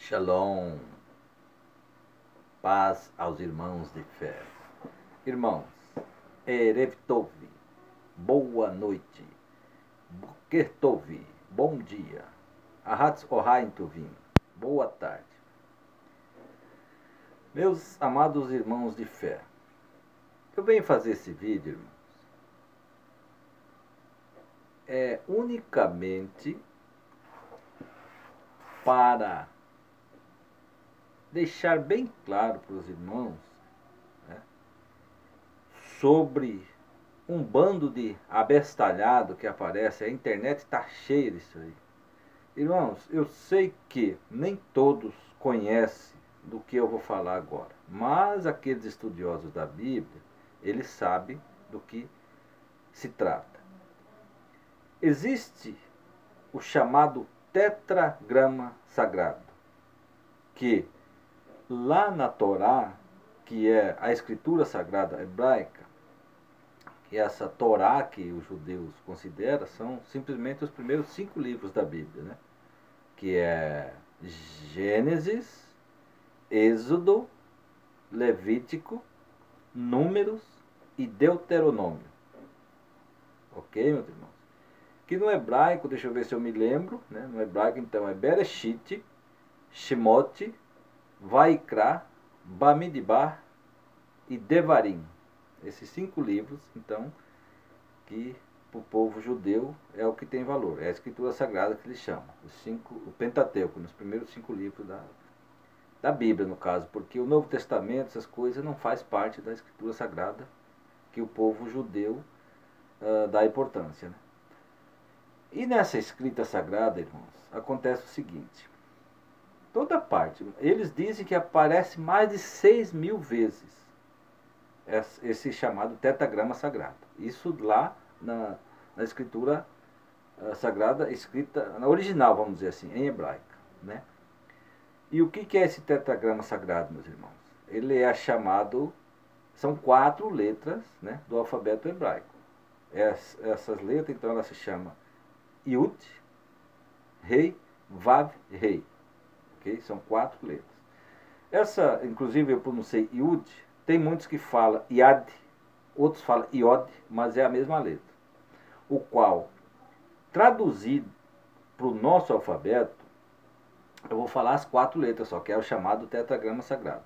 Shalom, paz aos irmãos de fé. Irmãos, Erev Tov, boa noite. Boker Tov, bom dia. Ahatz Ohain Tovim, boa tarde. Meus amados irmãos de fé, eu venho fazer esse vídeo, irmãos, unicamente para deixar bem claro para os irmãos, né, sobre um bando de abestalhado que aparece. A internet está cheia disso aí. Irmãos, eu sei que nem todos conhecem do que eu vou falar agora, mas aqueles estudiosos da Bíblia, eles sabem do que se trata. Existe o chamado tetragrama sagrado, que lá na Torá, que é a escritura sagrada hebraica, que essa Torá que os judeus consideram, são simplesmente os primeiros 5 livros da Bíblia, né? Que é Gênesis, Êxodo, Levítico, Números e Deuteronômio. Ok, meus irmãos? Que no hebraico, deixa eu ver se eu me lembro, né? No hebraico então é Bereshit, Shemot, Vaikra, Bamidbar e Devarim. Esses 5 livros, então, que para o povo judeu é o que tem valor. É a escritura sagrada que eles chamam. O Pentateuco, nos primeiros 5 livros da Bíblia, no caso. Porque o Novo Testamento, essas coisas, não faz parte da escritura sagrada que o povo judeu dá importância, né? E nessa escrita sagrada, irmãos, acontece o seguinte. Toda parte, eles dizem que aparece mais de 6.000 vezes esse chamado tetragrama sagrado. Isso lá na escritura sagrada, escrita na original, vamos dizer assim, em hebraico, né? E o que é esse tetragrama sagrado, meus irmãos? Ele é chamado, são 4 letras, né, do alfabeto hebraico. Essas letras, então, elas se chamam Yud, Rei, Vav, Rei. Okay? São 4 letras. Essa, inclusive, eu pronunciei Yud. Tem muitos que falam Yad, outros falam Iod, mas é a mesma letra. O qual, traduzido para o nosso alfabeto, eu vou falar as 4 letras só, que é o chamado tetragrama sagrado.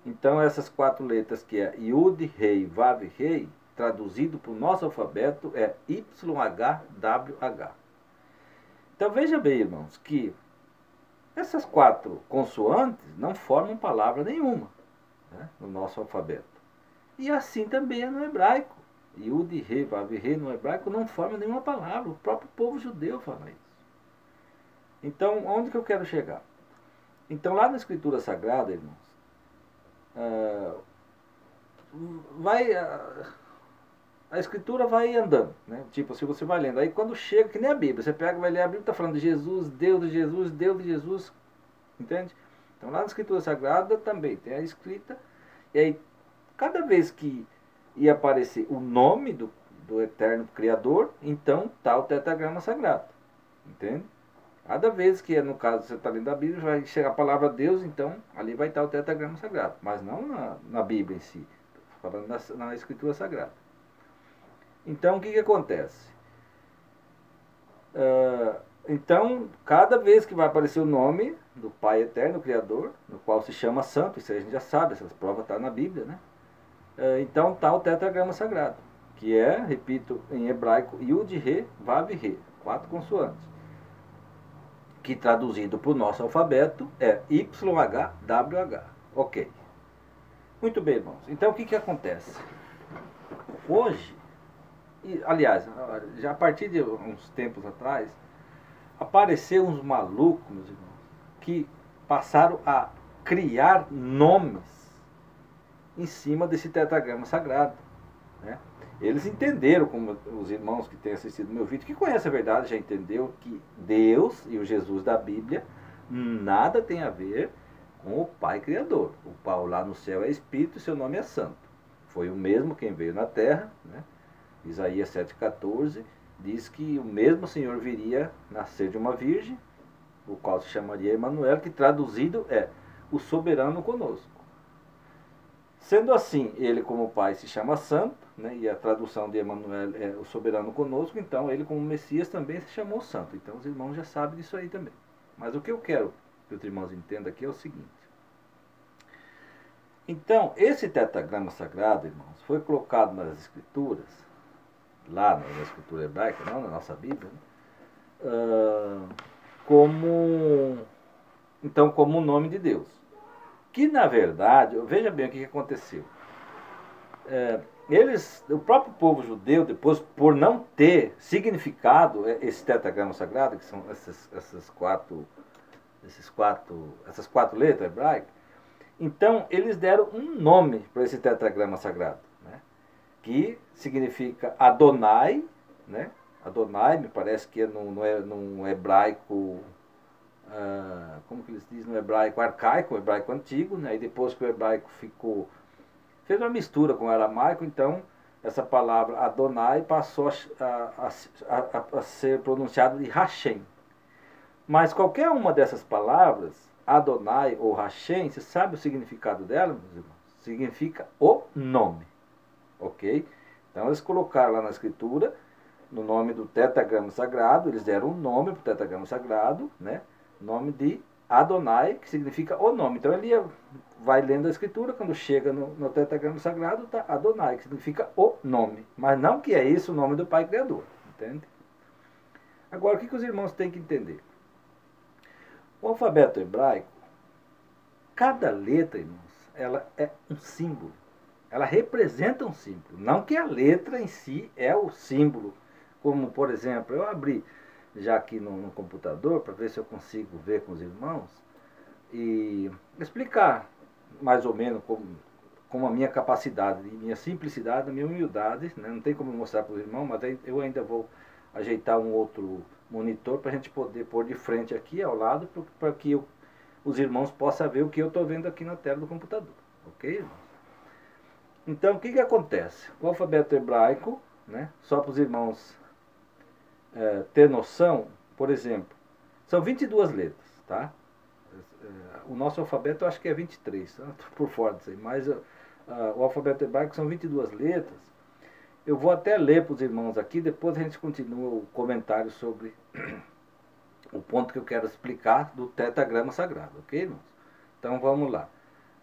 Então, essas 4 letras, que é Yud, Rei, Vav, Rei, traduzido para o nosso alfabeto, é YHWH. Então, veja bem, irmãos, que essas 4 consoantes não formam palavra nenhuma, né, no nosso alfabeto. E assim também é no hebraico. Yud, Re, Vav, Re no hebraico não forma nenhuma palavra. O próprio povo judeu fala isso. Então, onde que eu quero chegar? Então, lá na Escritura Sagrada, irmãos, a Escritura vai andando, né? Tipo, se você vai lendo, aí quando chega, que nem a Bíblia, você pega, vai ler a Bíblia, está falando de Jesus, Deus de Jesus, Deus de Jesus, entende? Então, lá na Escritura Sagrada também tem a escrita, e aí, cada vez que ia aparecer o nome do eterno Criador, então está o tetragrama sagrado, entende? Cada vez que, no caso, você está lendo a Bíblia, vai chegar a palavra Deus, então ali vai estar o tetragrama sagrado, mas não na Bíblia em si, falando na Escritura Sagrada. Então, o que acontece? Então, cada vez que vai aparecer o nome do Pai Eterno, Criador, no qual se chama Santo, isso a gente já sabe, essas provas estão na Bíblia, né? Então está o tetragrama sagrado, que é, repito, em hebraico, Yud, Re, Vav, Re, 4 consoantes, que traduzido para o nosso alfabeto é YHWH. Ok. Muito bem, irmãos. Então, o que acontece? Hoje, aliás, já a partir de uns tempos atrás, apareceram uns malucos, meus irmãos, que passaram a criar nomes em cima desse tetragrama sagrado, né? Eles entenderam, como os irmãos que têm assistido meu vídeo, que conhecem a verdade, já entendeu que Deus e o Jesus da Bíblia nada tem a ver com o Pai Criador. O Pai lá no céu é Espírito e seu nome é Santo. Foi o mesmo quem veio na terra, né? Isaías 7,14 diz que o mesmo Senhor viria nascer de uma virgem, o qual se chamaria Emanuel, que traduzido é o soberano conosco. Sendo assim, ele como Pai se chama Santo, né, e a tradução de Emanuel é o soberano conosco, então ele como Messias também se chamou Santo. Então os irmãos já sabem disso aí também. Mas o que eu quero que os irmãos entendam aqui é o seguinte. Então, esse tetragrama sagrado, irmãos, foi colocado nas escrituras, lá na escritura hebraica, não na nossa Bíblia, como o nome de Deus. Que na verdade, veja bem o que aconteceu. O próprio povo judeu, depois, por não ter significado esse tetragrama sagrado, que são essas quatro letras hebraicas, então eles deram um nome para esse tetragrama sagrado, né, que significa Adonai, né? Adonai, me parece que é num hebraico, como que eles dizem, no hebraico arcaico, o hebraico antigo, né? E depois que o hebraico fez uma mistura com o aramaico, então essa palavra Adonai passou a ser pronunciada de Hashem. Mas qualquer uma dessas palavras, Adonai ou Hashem, você sabe o significado dela, meus irmãos? Significa o nome, ok? Então eles colocaram lá na escritura, no nome do tetragrama sagrado, eles deram um nome para o tetragrama sagrado, né? Nome de Adonai, que significa o nome. Então ele vai lendo a escritura, quando chega no tetragrama sagrado, está Adonai, que significa o nome. Mas não que é isso o nome do Pai Criador, entende? Agora, o que os irmãos têm que entender? O alfabeto hebraico, cada letra, irmãos, ela é um símbolo. Ela representa um símbolo. Não que a letra em si é o símbolo. Como, por exemplo, eu abri já aqui no computador para ver se eu consigo ver com os irmãos e explicar mais ou menos como a minha capacidade, minha simplicidade, a minha humildade, né? Não tem como mostrar para os irmãos, mas eu ainda vou ajeitar um outro monitor para a gente poder pôr de frente aqui ao lado, para que os irmãos possam ver o que eu estou vendo aqui na tela do computador. Ok, irmãos? Então, o que acontece? O alfabeto hebraico, né, só para os irmãos ter noção, por exemplo, são 22 letras, tá? O nosso alfabeto eu acho que é 23, tá? Tô por fora disso aí, mas o alfabeto hebraico são 22 letras. Eu vou até ler para os irmãos aqui, depois a gente continua o comentário sobre o ponto que eu quero explicar do tetragrama sagrado, ok, irmãos? Então vamos lá.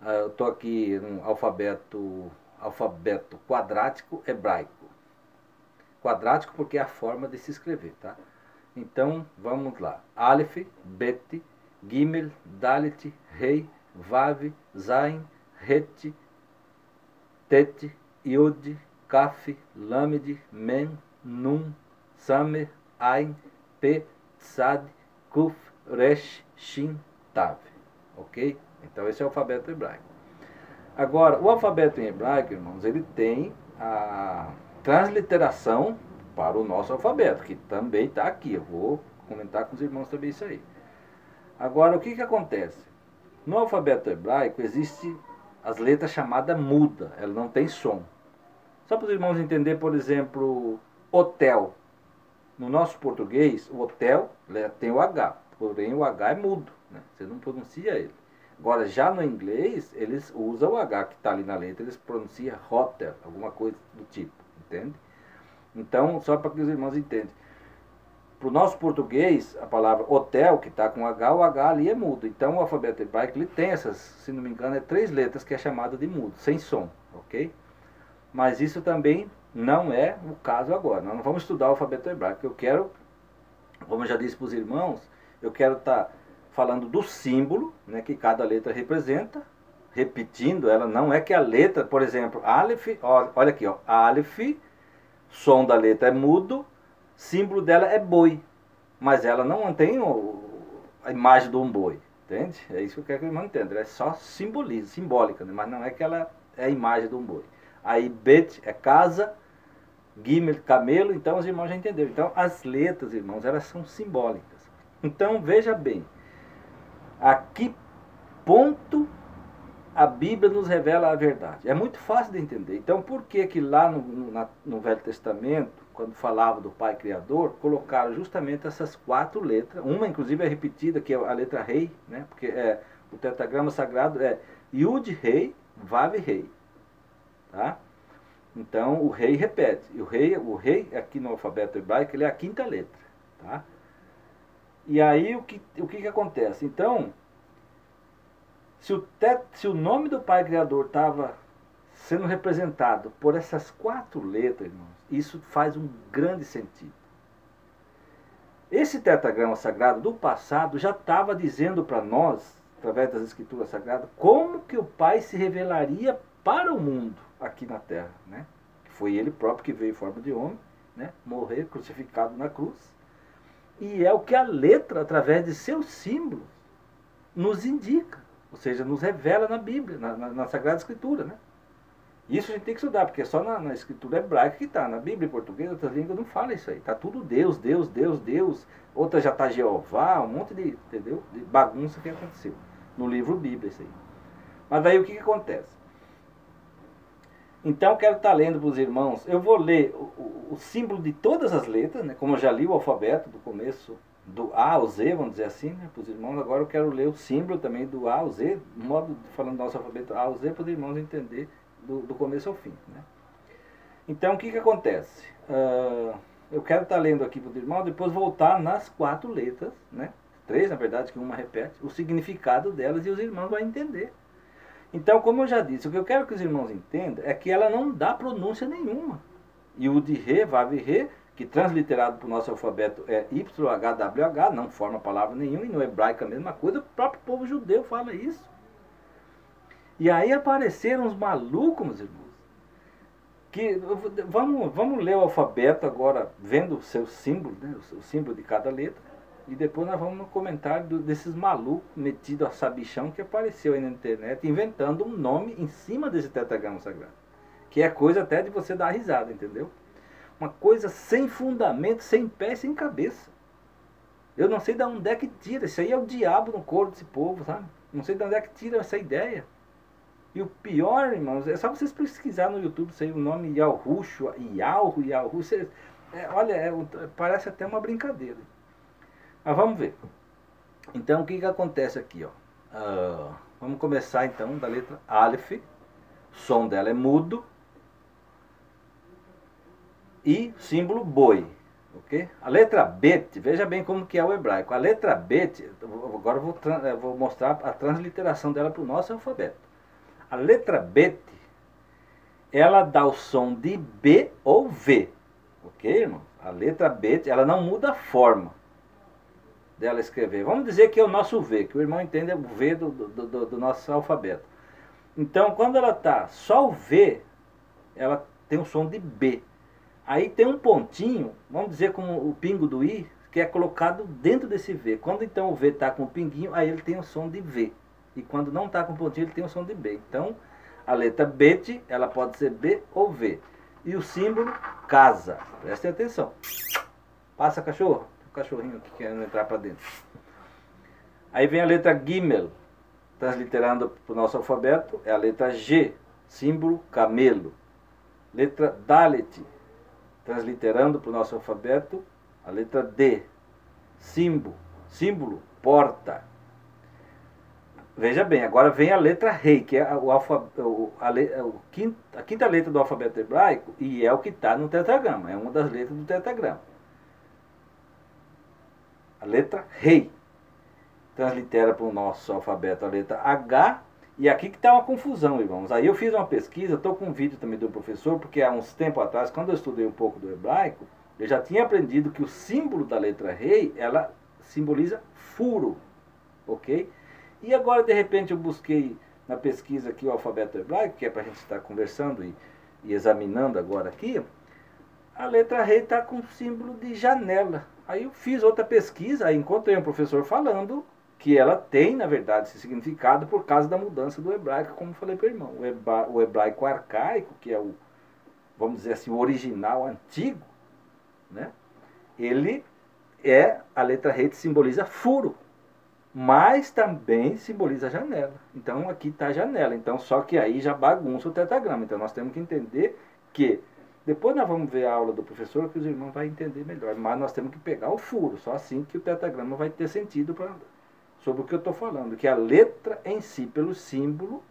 Eu estou aqui no alfabeto quadrático hebraico. Quadrático porque é a forma de se escrever, tá? Então vamos lá. Aleph, Bet, Gimel, Dalet, Rei, Vav, Zain, Het, Tet, Yod, Kaf, Lamed, Men, Nun, Samer, Ain, Pe, Tzad, Kuf, Resh, Shin, Tav. Ok? Então esse é o alfabeto hebraico. Agora, o alfabeto em hebraico, irmãos, ele tem a transliteração para o nosso alfabeto, que também está aqui. Eu vou comentar com os irmãos também isso aí. Agora, o que acontece? No alfabeto hebraico existe as letras chamadas muda, ela não tem som. Só para os irmãos entenderem, por exemplo, hotel. No nosso português, o hotel tem o H, porém o H é mudo, né? Você não pronuncia ele. Agora, já no inglês, eles usam o H que está ali na letra, eles pronunciam hotel, alguma coisa do tipo, entende? Então, só para que os irmãos entendam. Para o nosso português, a palavra hotel, que está com H, o H ali é mudo. Então, o alfabeto hebraico, ele tem essas, se não me engano, 3 letras que é chamada de mudo, sem som, ok? Mas isso também não é o caso agora. Nós não vamos estudar o alfabeto hebraico. Eu quero, como eu já disse para os irmãos, eu quero estar falando do símbolo, né, que cada letra representa, repetindo ela. Não é que a letra, por exemplo, Aleph, olha aqui, ó, Aleph, som da letra é mudo, símbolo dela é boi, mas ela não tem a imagem de um boi, entende? É isso que eu quero que o irmão entenda. É só simbólica, né? Mas não é que ela é a imagem de um boi. Aí Bet é casa, Gimel, camelo, então os irmãos já entenderam. Então as letras, irmãos, elas são simbólicas. Então veja bem, a que ponto a Bíblia nos revela a verdade? É muito fácil de entender. Então por que lá no Velho Testamento, quando falava do Pai Criador, colocaram justamente essas 4 letras. Uma, inclusive, é repetida, que é a letra Rei, né? Porque o tetragrama sagrado é Yud Rei, Vav Rei. Tá? Então, o Rei repete. E o rei, aqui no alfabeto hebraico, ele é a 5ª letra. Tá? E aí, o que acontece? Então, se o nome do Pai Criador estava sendo representado por essas 4 letras, irmãos, isso faz um grande sentido. Esse tetragrama sagrado do passado já estava dizendo para nós, através das escrituras sagradas, como que o Pai se revelaria para o mundo aqui na Terra, né? Foi ele próprio que veio em forma de homem, né? Morrer crucificado na cruz. E é o que a letra, através de seus símbolos, nos indica. Ou seja, nos revela na Bíblia, na Sagrada Escritura, né? Isso a gente tem que estudar, porque é só na escritura hebraica que está. Na Bíblia em português, outras línguas não falam isso aí. Está tudo Deus, Deus, Deus, Deus. Outra já está Jeová, um monte de, entendeu? De bagunça que aconteceu. No livro Bíblia, isso aí. Mas aí o que acontece? Então eu quero estar lendo para os irmãos. Eu vou ler o símbolo de todas as letras, né? Como eu já li o alfabeto do começo, do A ao Z, vamos dizer assim, né? Para os irmãos. Agora eu quero ler o símbolo também do A ao Z, modo de falando do nosso alfabeto A ao Z, para os irmãos entenderem do começo ao fim, né? Então o que acontece? Eu quero estar lendo aqui para os irmãos, depois voltar nas 4 letras, né? 3 na verdade, que uma repete, o significado delas, e os irmãos vão entender. Então, como eu já disse, o que eu quero que os irmãos entendam é que ela não dá pronúncia nenhuma. E o de Ré, Vav Ré, que transliterado para o nosso alfabeto é YHWH, não forma palavra nenhuma, e no hebraico a mesma coisa, o próprio povo judeu fala isso. E aí apareceram os malucos, meus irmãos, que vamos ler o alfabeto agora, vendo o seu símbolo, né, o símbolo de cada letra, e depois nós vamos no comentário desses malucos metidos a sabichão que apareceu aí na internet, inventando um nome em cima desse tetragrama sagrado, que é coisa até de você dar risada, entendeu? Uma coisa sem fundamento, sem pé e sem cabeça. Eu não sei de onde é que tira, isso aí é o diabo no corpo desse povo, sabe? Não sei de onde é que tira essa ideia. E o pior, irmãos, é só vocês pesquisar no YouTube isso aí, o nome Yalhushu, Yalhu, olha, parece até uma brincadeira. Mas vamos ver. Então, o que acontece aqui, ó? Vamos começar então da letra Aleph. O som dela é mudo. E símbolo boi. Ok? A letra Bet, veja bem como que é o hebraico. A letra Bet, agora eu vou mostrar a transliteração dela para o nosso alfabeto. A letra Bet, ela dá o som de B ou V. Ok, irmão? A letra Bet, ela não muda a forma dela escrever. Vamos dizer que é o nosso V, que o irmão entende o V do nosso alfabeto. Então, quando ela está só o V, ela tem o som de B. Aí tem um pontinho, vamos dizer como o pingo do I, que é colocado dentro desse V. Quando então o V está com o pinguinho, aí ele tem o som de V. E quando não está com o pontinho, ele tem o som de B. Então, a letra Bet, ela pode ser B ou V. E o símbolo, casa. Prestem atenção. Passa, cachorro. O cachorrinho que quer entrar para dentro. Aí vem a letra Gimel. Transliterando para o nosso alfabeto, é a letra G. Símbolo, camelo. Letra Dalet. Transliterando para o nosso alfabeto, a letra D. Símbolo, porta. Veja bem, agora vem a letra Rei, que é a 5ª letra do alfabeto hebraico, e é o que está no tetragrama, é uma das letras do tetragrama. A letra Rei. Translitera para o nosso alfabeto a letra H, e aqui que está uma confusão, irmãos. Aí eu fiz uma pesquisa, estou com um vídeo também do professor, porque há uns tempos atrás, quando eu estudei um pouco do hebraico, eu já tinha aprendido que o símbolo da letra Rei, ela simboliza furo, ok? E agora, de repente, eu busquei na pesquisa aqui o alfabeto hebraico, que é para a gente estar conversando e examinando agora aqui, a letra Rei está com o símbolo de janela. Aí eu fiz outra pesquisa, aí encontrei um professor falando que ela tem, na verdade, esse significado por causa da mudança do hebraico, como eu falei para o irmão. O hebraico arcaico, que é o, vamos dizer assim, o original, antigo, né? Ele a letra Rei simboliza furo, mas também simboliza janela. Então aqui está a janela. Então, só que aí já bagunça o tetragrama. Então nós temos que entender que Depois nós vamos ver a aula do professor que os irmãos vão entender melhor. Mas nós temos que pegar o furo, só assim que o tetragrama vai ter sentido sobre o que eu estou falando. Que a letra em si, pelo símbolo,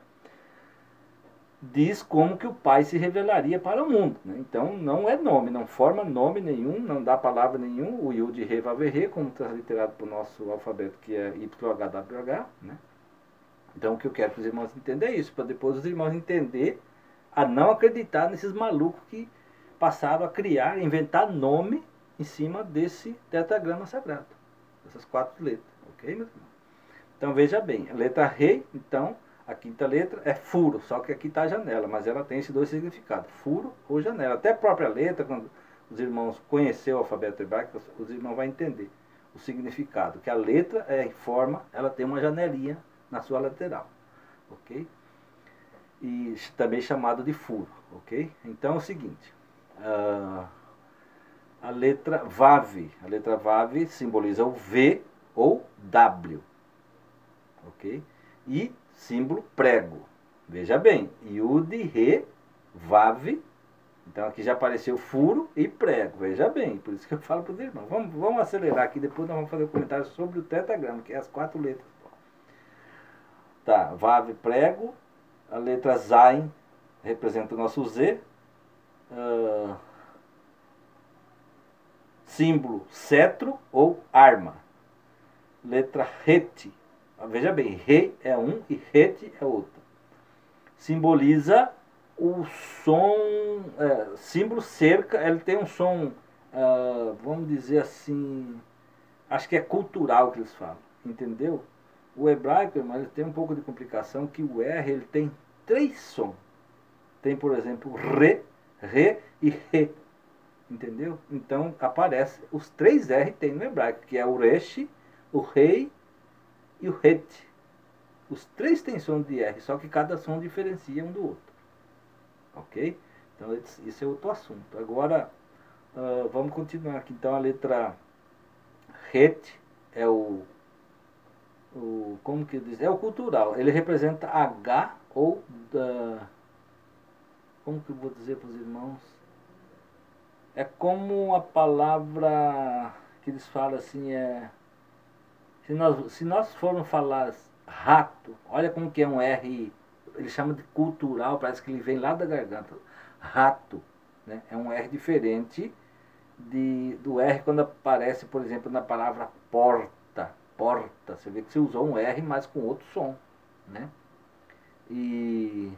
diz como que o Pai se revelaria para o mundo. Né? Então não é nome, não forma nome nenhum, não dá palavra nenhum, o Yud, Re, Vav, Re, como transliterado para o nosso alfabeto, que é YHWH. Né? Então o que eu quero que os irmãos entendam é isso, para depois os irmãos entenderem a não acreditar nesses malucos que passaram a criar, inventar nome em cima desse tetragrama sagrado. Essas 4 letras, ok, meus irmãos? Então veja bem, a letra Re, então, a quinta letra é furo, só que aqui está a janela, mas ela tem esses 2 significados, furo ou janela. Até a própria letra, quando os irmãos conhecerem o alfabeto hebraico, os irmãos vão entender o significado, que a letra é em forma, ela tem uma janelinha na sua lateral, ok? E também chamado de furo, ok? Então é o seguinte, a letra Vav simboliza o V ou W, ok? E símbolo prego, veja bem, Yud, Re, Vav, então aqui já apareceu furo e prego, veja bem, por isso que eu falo para os irmãos. Vamos acelerar aqui, depois nós vamos fazer um comentário sobre o tetragrama, que é as 4 letras. Tá, Vav, prego, a letra Zain representa o nosso Z, símbolo cetro ou arma. Letra Het, veja bem, Re é um e Het é outro. Simboliza o som, símbolo cerca, ele tem um som, vamos dizer assim, acho que é cultural que eles falam, entendeu? O hebraico, mas ele tem um pouco de complicação, que o R ele tem 3 sons. Tem, por exemplo, Re, Re e Re. Entendeu? Então aparece os 3 R tem no hebraico, que é o Resh, o Rei e o Het. Os 3 têm som de R, só que cada som diferencia um do outro. Ok? Então isso é outro assunto. Agora vamos continuar aqui. Então a letra Het é como que diz? É o cultural. Ele representa H ou como que eu vou dizer para os irmãos? É como a palavra que eles falam assim, se nós formos falar rato, olha como que é um R, ele chama de cultural, parece que ele vem lá da garganta. Rato, né? É um R diferente do R quando aparece, por exemplo, na palavra porta. Porta, você vê que você usou um R, mas com outro som, né? E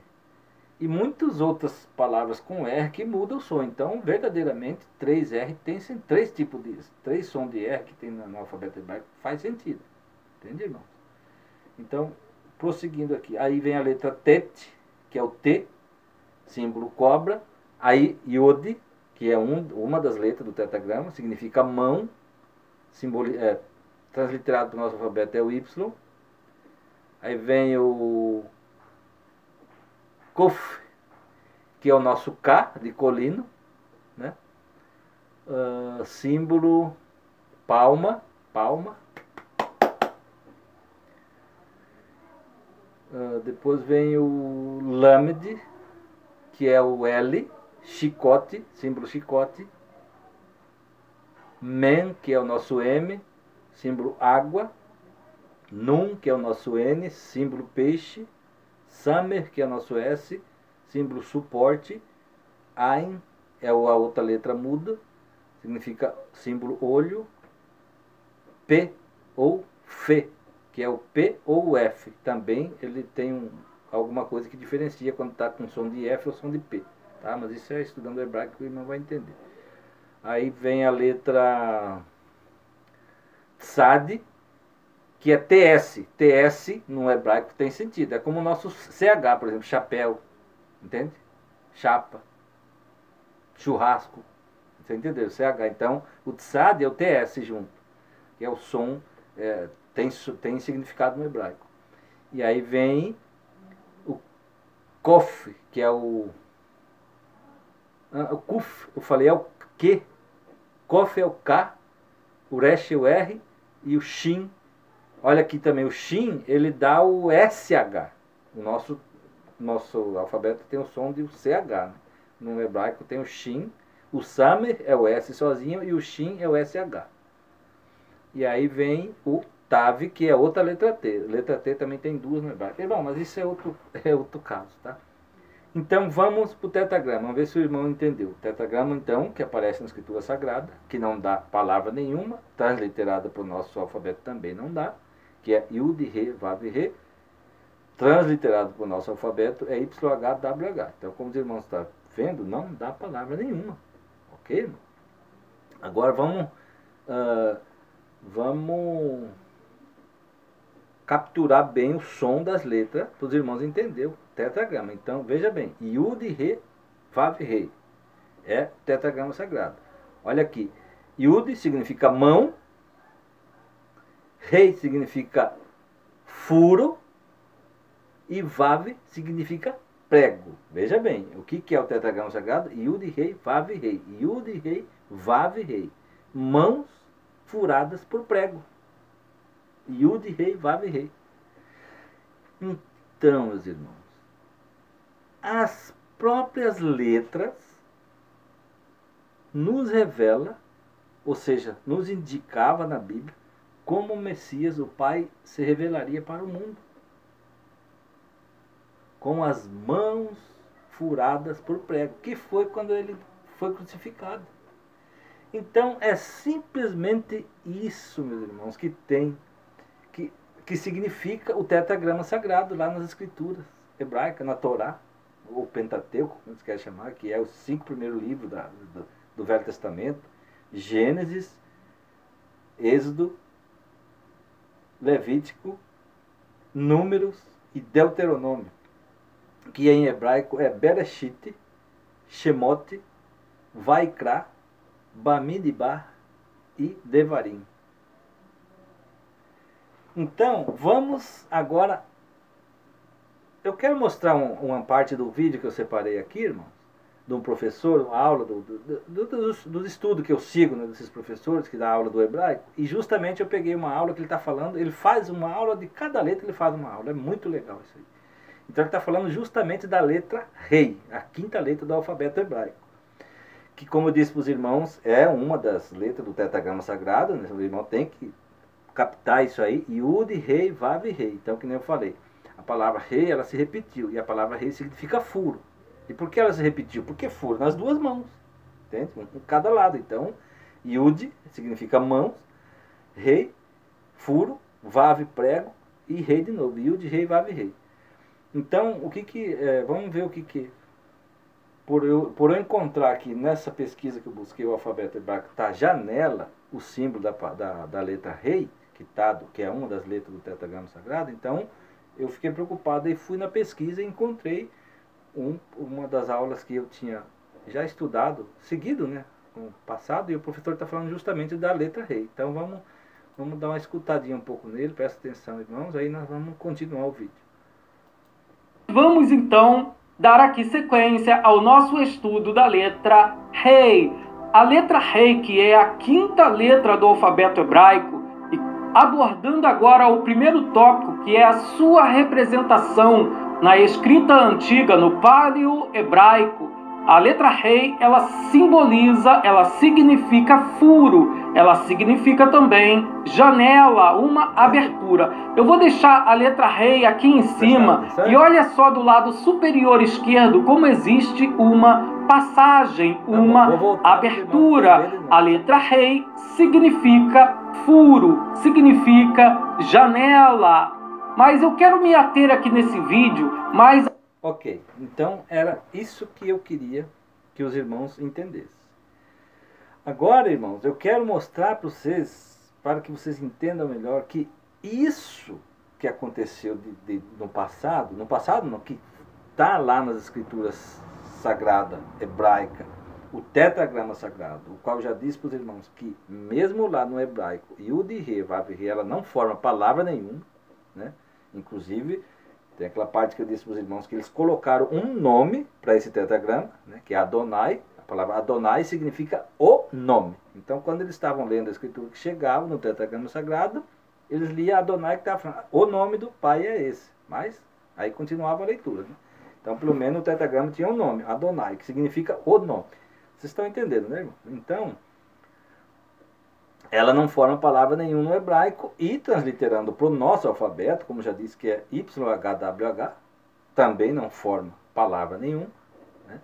muitas outras palavras com R que mudam o som. Então, verdadeiramente, 3R tem 3 tipos de 3 sons de R que tem no alfabeto hebraico, faz sentido. Entende, irmão? Então, prosseguindo aqui. Aí vem a letra Tet, que é o T, símbolo cobra. Aí, Yod, que é uma das letras do tetragrama, significa mão, transliterado para o nosso alfabeto é o Y. Aí vem o Kof, que é o nosso K de colino, né? Símbolo palma. Depois vem o Lamed, que é o L, chicote, símbolo chicote. Men, que é o nosso M, símbolo água. Nun, que é o nosso N, símbolo peixe. Samer, que é o nosso S, símbolo suporte. Ain é a outra letra muda, significa símbolo olho. P ou Fe, que é o P ou o F. Também ele tem alguma coisa que diferencia quando está com som de F ou som de P. Tá? Mas isso é estudando hebraico que o irmão vai entender. Aí vem a letra Tsad, que é TS. TS no hebraico tem sentido. É como o nosso CH, por exemplo, chapéu. Entende? Chapa. Churrasco. Você entendeu? CH. Então, o Tsad é o TS junto. Que é o som, tem significado no hebraico. E aí vem o Kof, que é o Kuf, eu falei, é o Q. Kof é o K, o Resh é o R e o Shin. Olha aqui também, o Shin, ele dá o SH. O nosso alfabeto tem o som de CH, né? no hebraico tem o Shin, o Samer é o S sozinho e o Shin é o SH. E aí vem o Tav, que é outra letra T. Letra T também tem duas no hebraico. Bom, mas isso é outro caso, tá? Então vamos para o tetragrama, vamos ver se o irmão entendeu. O tetragrama, então, que aparece na escritura sagrada, que não dá palavra nenhuma, transliterada para o nosso alfabeto também não dá, que é Yud, Re, Vav, Re. Transliterado para o nosso alfabeto é YHWH. Então, como os irmãos estão vendo, não dá palavra nenhuma. Ok, irmão? Agora vamos capturar bem o som das letras para os irmãos entenderem o tetragrama. Então, veja bem, Yud, Re, Vav, Re é tetragrama sagrado. Olha aqui, Yud significa mão, Rei significa furo e Vav significa prego. Veja bem, o que é o tetragrama sagrado? Yud, Rei, Vav, Rei. Yud, Rei, Vav, Rei. Mãos furadas por prego. Yud, Rei, Vav, Rei. Então, meus irmãos, as próprias letras nos revela, ou seja, nos indicava na Bíblia, como o Messias, o Pai, se revelaria para o mundo. Com as mãos furadas por prego, que foi quando ele foi crucificado. Então, é simplesmente isso, meus irmãos, que significa o tetragrama sagrado lá nas escrituras hebraicas, na Torá, ou Pentateuco, como se quer chamar, que é os 5 primeiros livros do Velho Testamento: Gênesis, Êxodo, Levítico, Números e Deuteronômio, que em hebraico é Bereshit, Shemot, Vaikra, Bamidbar e Devarim. Então, vamos agora... Eu quero mostrar uma parte do vídeo que eu separei aqui, irmãos, de um professor, uma aula dos estudos que eu sigo, né, desses professores que dá aula do hebraico, e justamente eu peguei uma aula que ele está falando, ele faz uma aula de cada letra, ele faz uma aula, é muito legal isso aí. Então ele está falando justamente da letra Rei, a 5ª letra do alfabeto hebraico, que, como eu disse para os irmãos, é uma das letras do tetragrama sagrado, né? O irmão tem que captar isso aí, Yud, Rei, Vav, Rei. Então, que nem eu falei, a palavra Rei, ela se repetiu, e a palavra Rei significa furo. E por que ela se repetiu? Porque furo nas duas mãos, entende? Um em cada lado. Então, Yud significa mãos, Rei, furo, Vav, prego, e Rei de novo. Yud, Rei, Vav, Rei. Então, vamos ver o que por eu encontrar aqui nessa pesquisa que eu busquei o alfabeto hebraico, está janela, o símbolo da letra Rei, que é uma das letras do tetragrama sagrado. Então, eu fiquei preocupado e fui na pesquisa e encontrei uma das aulas que eu tinha já estudado, seguido, né, no passado, e o professor está falando justamente da letra Rei. Então, vamos dar uma escutadinha um pouco nele, presta atenção, irmãos, aí nós vamos continuar o vídeo. Vamos então dar aqui sequência ao nosso estudo da letra Rei. A letra Rei, que é a 5ª letra do alfabeto hebraico, e abordando agora o primeiro tópico, que é a sua representação na escrita antiga, no paleo-hebraico. A letra Rei, ela simboliza, ela significa furo, ela significa também janela, uma abertura. Eu vou deixar a letra Rei aqui em cima e olha só do lado superior esquerdo como existe uma passagem, uma abertura. A letra Rei significa furo, significa janela. Mas eu quero me ater aqui nesse vídeo, mas... Ok, então era isso que eu queria que os irmãos entendessem. Agora, irmãos, eu quero mostrar para vocês, para que vocês entendam melhor, que isso que aconteceu no passado não, que está lá nas escrituras sagradas hebraicas, o tetragrama sagrado, o qual já disse para os irmãos que mesmo lá no hebraico, Yud, Re, Vav, Re, ela não forma palavra nenhuma, né? Inclusive, tem aquela parte que eu disse para os irmãos que eles colocaram um nome para esse tetragrama, né, que é Adonai. A palavra Adonai significa o nome. Então, quando eles estavam lendo a escritura que chegava no tetragrama sagrado, eles liam Adonai, que estava falando, o nome do Pai é esse. Mas aí continuava a leitura, né? Então, pelo menos o tetragrama tinha um nome, Adonai, que significa o nome. Vocês estão entendendo, né, irmão? Então, ela não forma palavra nenhuma no hebraico e transliterando para o nosso alfabeto, como já disse que é YHWH, também não forma palavra nenhuma. Né?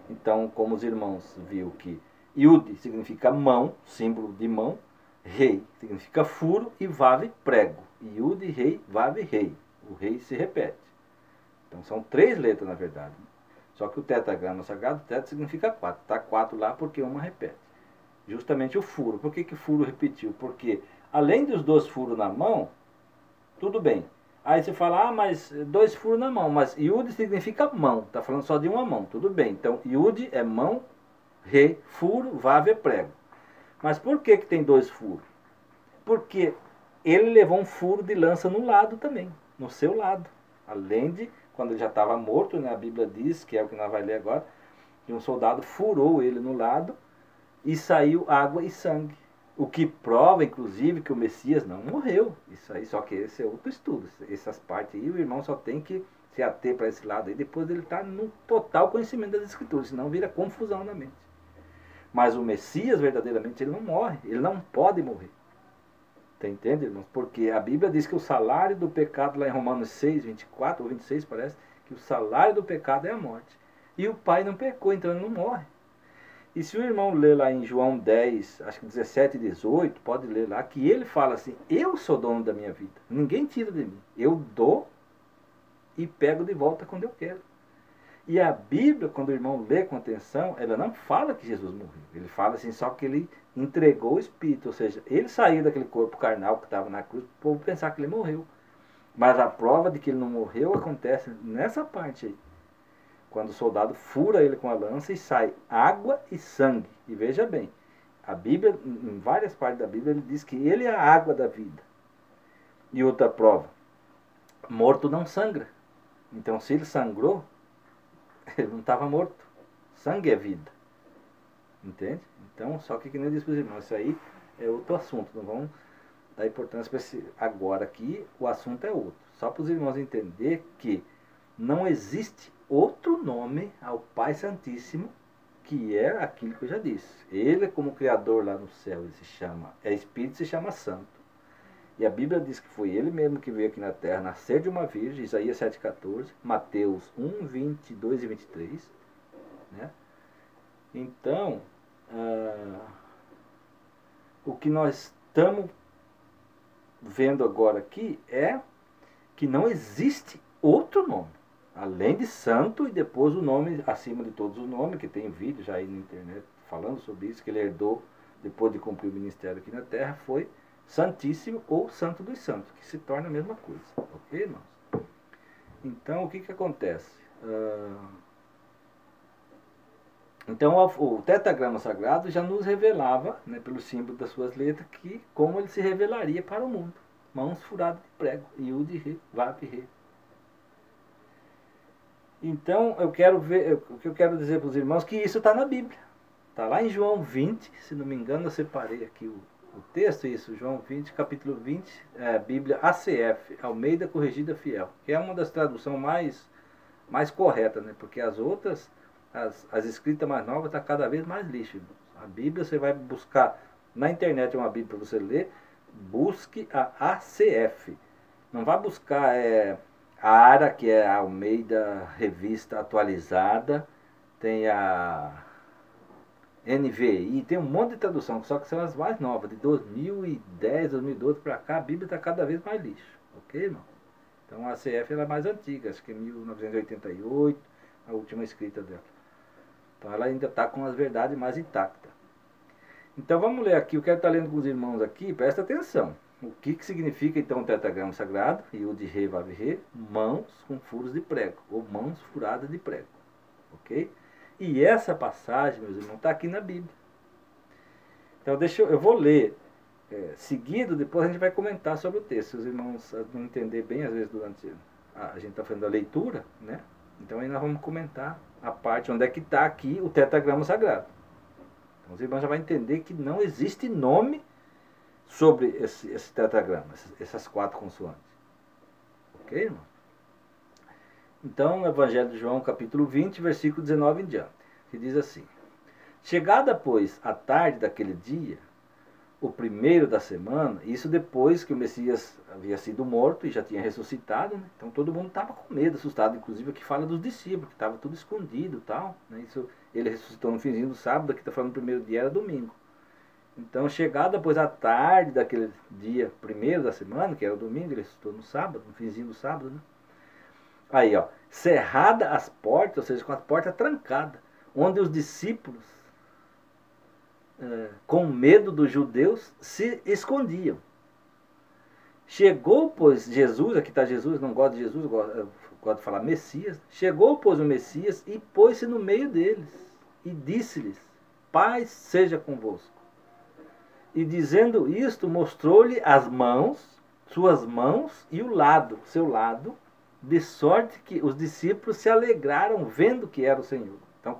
Então, como os irmãos viu que Yud significa mão, símbolo de mão, Rei significa furo e Vav prego. Yud, Rei, Vav, Rei. O Rei se repete. Então são 3 letras na verdade. Só que o tetragrama sagrado, tetra significa 4. Está 4 lá porque uma repete. Justamente o furo. Por que que furo repetiu? Porque além dos 2 furos na mão, tudo bem. Aí você fala, mas 2 furos na mão. Mas Yud significa mão. Está falando só de uma mão. Tudo bem. Então Yud é mão, Re, furo, Vav é prego. Mas por que que tem 2 furos? Porque ele levou um furo de lança no lado também. No seu lado. Além de, quando ele já estava morto, né, a Bíblia diz, que é o que nós vamos ler agora, que um soldado furou ele no lado e saiu água e sangue. O que prova, inclusive, que o Messias não morreu. Isso aí, só que esse é outro estudo. Essas partes aí, o irmão só tem que se ater para esse lado aí, depois ele está no total conhecimento das Escrituras, senão vira confusão na mente. Mas o Messias, verdadeiramente, ele não morre. Ele não pode morrer. Tá entendendo, irmãos? Porque a Bíblia diz que o salário do pecado, lá em Romanos 6, 24 ou 26, parece, que o salário do pecado é a morte. E o pai não pecou, então ele não morre. E se o irmão ler lá em João 10, acho que 17 e 18, pode ler lá, que ele fala assim, eu sou dono da minha vida. Ninguém tira de mim. Eu dou e pego de volta quando eu quero. E a Bíblia, quando o irmão lê com atenção, ela não fala que Jesus morreu. Ele fala assim, só que ele entregou o Espírito. Ou seja, ele saiu daquele corpo carnal que estava na cruz, para o povo pensar que ele morreu. Mas a prova de que ele não morreu acontece nessa parte aí. Quando o soldado fura ele com a lança e sai água e sangue. E veja bem, a Bíblia, em várias partes da Bíblia, ele diz que ele é a água da vida. E outra prova, morto não sangra. Então se ele sangrou, ele não estava morto. Sangue é vida. Entende? Então, só que nem eu disse para os irmãos, isso aí é outro assunto. Não vamos dar importância para esse. Agora aqui, o assunto é outro. Só para os irmãos entenderem que não existe outro nome ao Pai Santíssimo que é aquilo que eu já disse. Ele, como Criador lá no céu, ele se chama, é Espírito, se chama Santo. E a Bíblia diz que foi ele mesmo que veio aqui na terra nascer de uma virgem, Isaías 7,14, Mateus 1, 22 e 23. Né? Então, o que nós estamos vendo agora aqui é que não existe outro nome, além de santo e depois o nome acima de todos os nomes, que tem vídeo já aí na internet falando sobre isso, que ele herdou depois de cumprir o ministério aqui na terra, foi Santíssimo ou Santo dos Santos, que se torna a mesma coisa. Ok, irmãos? Então, o que que acontece? Então, o tetragrama sagrado já nos revelava, né, pelo símbolo das suas letras, que como ele se revelaria para o mundo. Mãos furadas de prego, Yud, Re, Vav, Re. Então, o que eu quero dizer para os irmãos, que isso está na Bíblia. Está lá em João 20, se não me engano, eu separei aqui o texto, isso, João 20, capítulo 20, Bíblia ACF, Almeida Corrigida Fiel, que é uma das traduções mais corretas, né? Porque as outras, as escritas mais novas, está cada vez mais lixo. Irmãos. A Bíblia, você vai buscar na internet uma Bíblia para você ler, busque a ACF. Não vá buscar a ARA, que é a Almeida Revista Atualizada, tem a NVI, tem um monte de tradução, só que são as mais novas, de 2010, 2012 para cá, a Bíblia está cada vez mais lixo, ok, irmão? Então a ACF ela é mais antiga, acho que é 1988, a última escrita dela. Então ela ainda está com as verdades mais intactas. Então vamos ler aqui, eu quero estar lendo com os irmãos aqui, presta atenção. O que significa então o tetragrama sagrado? Yud, Re, Vav, Re, mãos com furos de prego, ou mãos furadas de prego, ok? E essa passagem, meus irmãos, está aqui na Bíblia. Então eu vou ler seguido, depois a gente vai comentar sobre o texto. Se os irmãos não entender bem, às vezes durante a gente está fazendo a leitura, né? Então aí nós vamos comentar a parte onde é que está aqui o tetragrama sagrado. Então os irmãos já vão entender que não existe nome sobre esse tetragrama, essas 4 consoantes. Ok, irmão? Então, o Evangelho de João, capítulo 20, versículo 19 em diante, que diz assim: Chegada, pois, a tarde daquele dia, o primeiro da semana, isso depois que o Messias havia sido morto e já tinha ressuscitado, né? Então todo mundo estava com medo, assustado, inclusive aqui fala dos discípulos, que estava tudo escondido e tal, né? Isso, ele ressuscitou no finzinho do sábado, aqui está falando no primeiro dia, era domingo. Então, chegada depois à tarde daquele dia primeiro da semana, que era o domingo, ele ressuscitou no sábado, no finzinho do sábado, né? Aí, ó, cerrada as portas, ou seja, com as portas trancadas, onde os discípulos, com medo dos judeus, se escondiam. Chegou, pois, Jesus, aqui está Jesus, não gosto de Jesus, eu gosto de falar Messias. Chegou, pois, o Messias e pôs-se no meio deles e disse-lhes: Paz seja convosco. E dizendo isto, mostrou-lhe as mãos, suas mãos e o lado, seu lado, de sorte que os discípulos se alegraram vendo que era o Senhor. Então,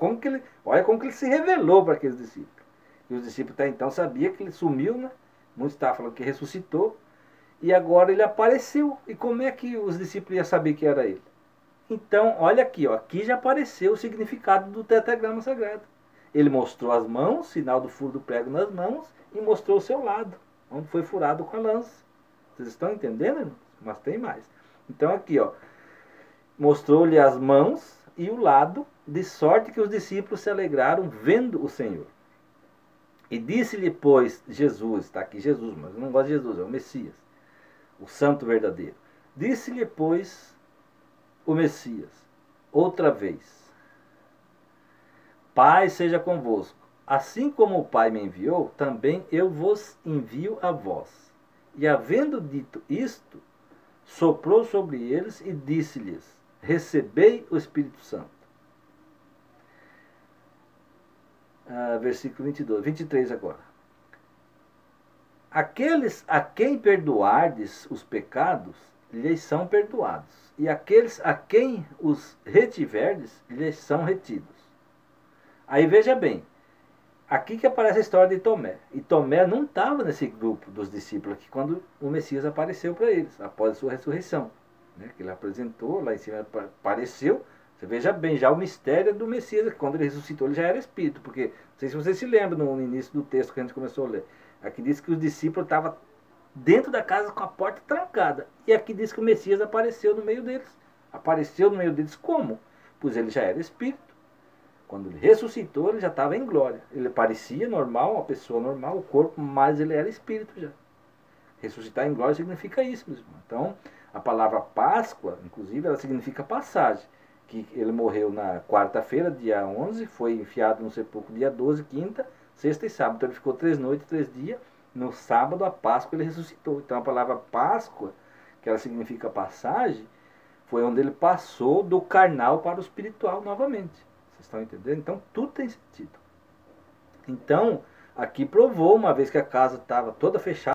olha como que ele se revelou para aqueles discípulos. E os discípulos até então sabiam que ele sumiu, né? Muitos estavam falando que ressuscitou. E agora ele apareceu. E como é que os discípulos iam saber que era ele? Então, olha aqui, ó, aqui já apareceu o significado do tetragrama sagrado. Ele mostrou as mãos, sinal do furo do prego nas mãos, e mostrou o seu lado, onde foi furado com a lança. Vocês estão entendendo, irmãos? Mas tem mais. Então aqui, ó, mostrou-lhe as mãos e o lado, de sorte que os discípulos se alegraram vendo o Senhor. E disse-lhe, pois, Jesus, está aqui Jesus, mas eu não gosto de Jesus, é o Messias, o santo verdadeiro. Disse-lhe, pois, o Messias, outra vez: Pai seja convosco. Assim como o Pai me enviou, também eu vos envio a vós. E havendo dito isto, soprou sobre eles e disse-lhes: Recebei o Espírito Santo. Versículo 22, 23 agora. Aqueles a quem perdoardes os pecados, lhes são perdoados. E aqueles a quem os retiverdes, lhes são retidos. Aí veja bem, aqui que aparece a história de Tomé. E Tomé não estava nesse grupo dos discípulos aqui quando o Messias apareceu para eles, após a sua ressurreição. Né? Que ele apresentou, lá em cima apareceu. Você veja bem, já o mistério do Messias, quando ele ressuscitou, ele já era espírito. Porque, não sei se vocês se lembram no início do texto que a gente começou a ler. Aqui diz que os discípulos estavam dentro da casa com a porta trancada. E aqui diz que o Messias apareceu no meio deles. Apareceu no meio deles como? Pois ele já era espírito. Quando ele ressuscitou, ele já estava em glória. Ele parecia normal, uma pessoa normal, o corpo, mas ele era espírito já. Ressuscitar em glória significa isso, meus irmãos. Então, a palavra Páscoa, inclusive, ela significa passagem. Que ele morreu na quarta-feira, dia 11, foi enfiado no sepulcro dia 12, quinta, sexta e sábado. Então ele ficou 3 noites, 3 dias. No sábado, a Páscoa, ele ressuscitou. Então a palavra Páscoa, que ela significa passagem, foi onde ele passou do carnal para o espiritual novamente. Vocês estão entendendo? Então tudo tem sentido. Então, aqui provou, uma vez que a casa estava toda fechada,